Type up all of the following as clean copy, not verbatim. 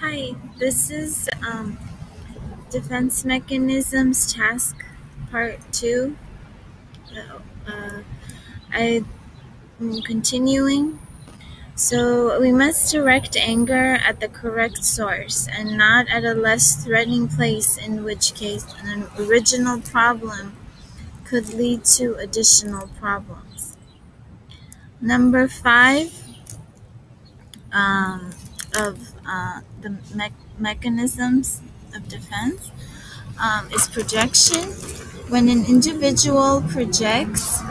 Hi, this is Defense Mechanisms Task Part 2. Uh, I'm continuing. So, we must direct anger at the correct source and not at a less threatening place, in which case, an original problem could lead to additional problems. Number 5 um, of the mechanisms of defense is projection. When an individual projects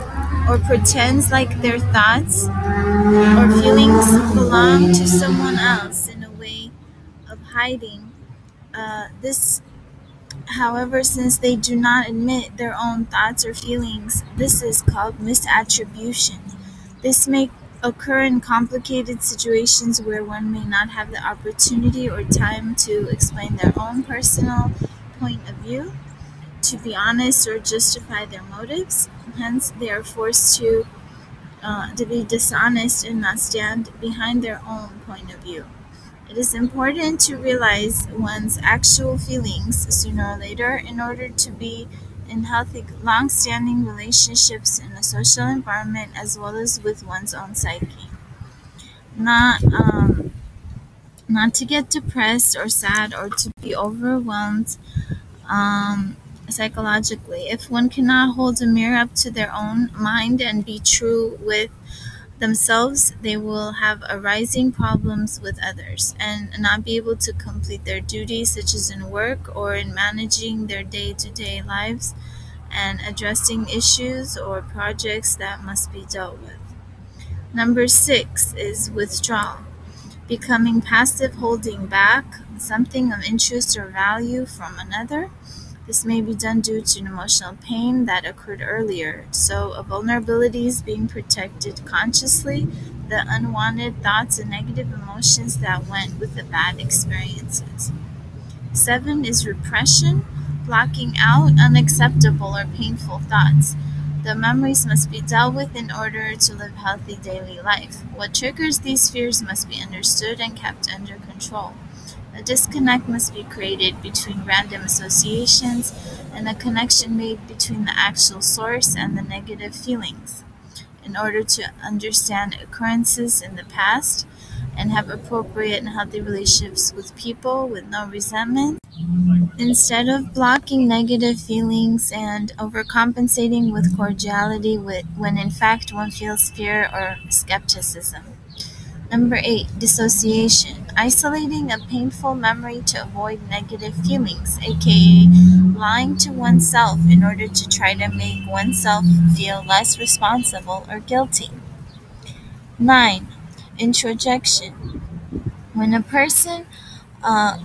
or pretends like their thoughts or feelings belong to someone else in a way of hiding this, however, since they do not admit their own thoughts or feelings, this is called misattribution. This may occur in complicated situations where one may not have the opportunity or time to explain their own personal point of view, to be honest or justify their motives. Hence, they are forced to be dishonest and not stand behind their own point of view. It is important to realize one's actual feelings sooner or later in order to be in healthy, long-standing relationships in a social environment as well as with one's own psyche. Not not to get depressed or sad or to be overwhelmed psychologically. If one cannot hold a mirror up to their own mind and be true with themselves, they will have arising problems with others and not be able to complete their duties, such as in work or in managing their day-to-day lives and addressing issues or projects that must be dealt with. Number 6 is withdrawal. Becoming passive, holding back something of interest or value from another. This may be done due to an emotional pain that occurred earlier, so a vulnerability is being protected consciously, the unwanted thoughts and negative emotions that went with the bad experiences. 7 is repression, blocking out unacceptable or painful thoughts. The memories must be dealt with in order to live healthy daily life. What triggers these fears must be understood and kept under control. A disconnect must be created between random associations and a connection made between the actual source and the negative feelings in order to understand occurrences in the past and have appropriate and healthy relationships with people with no resentment, instead of blocking negative feelings and overcompensating with cordiality when in fact one feels fear or skepticism. Number 8, dissociation. Isolating a painful memory to avoid negative feelings, aka lying to oneself in order to try to make oneself feel less responsible or guilty. 9, introjection. When a person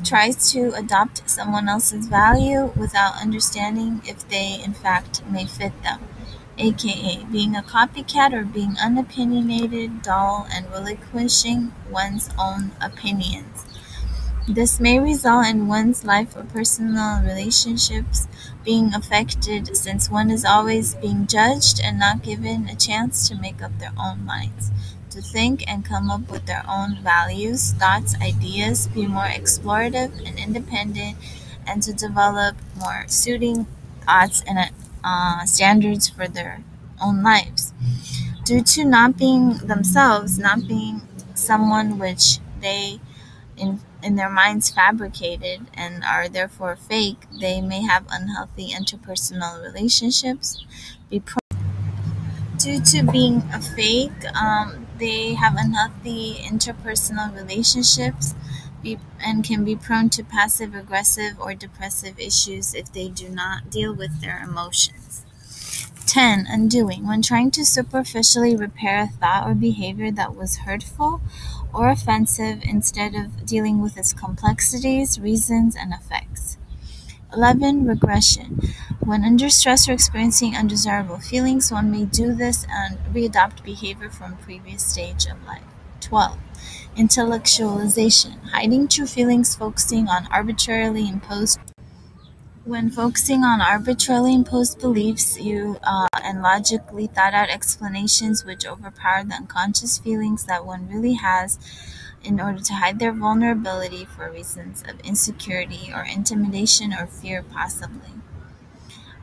tries to adopt someone else's value without understanding if they in fact may fit them, aka being a copycat or being unopinionated, dull, and relinquishing one's own opinions. This may result in one's life or personal relationships being affected, since one is always being judged and not given a chance to make up their own minds, to think and come up with their own values, thoughts, ideas, be more explorative and independent, and to develop more suiting thoughts and standards for their own lives. Due to not being themselves, not being someone which they in their minds fabricated and are therefore fake, they may have unhealthy interpersonal relationships. Due to being a fake, they have unhealthy interpersonal relationships and can be prone to passive aggressive or depressive issues if they do not deal with their emotions. 10. Undoing. When trying to superficially repair a thought or behavior that was hurtful or offensive instead of dealing with its complexities, reasons, and effects. 11. Regression. When under stress or experiencing undesirable feelings, one may do this and readopt behavior from a previous stage of life. 12. Intellectualization. Hiding true feelings, focusing on arbitrarily imposed beliefs and logically thought out explanations which overpower the unconscious feelings that one really has in order to hide their vulnerability for reasons of insecurity or intimidation or fear, possibly.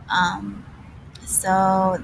Um, so,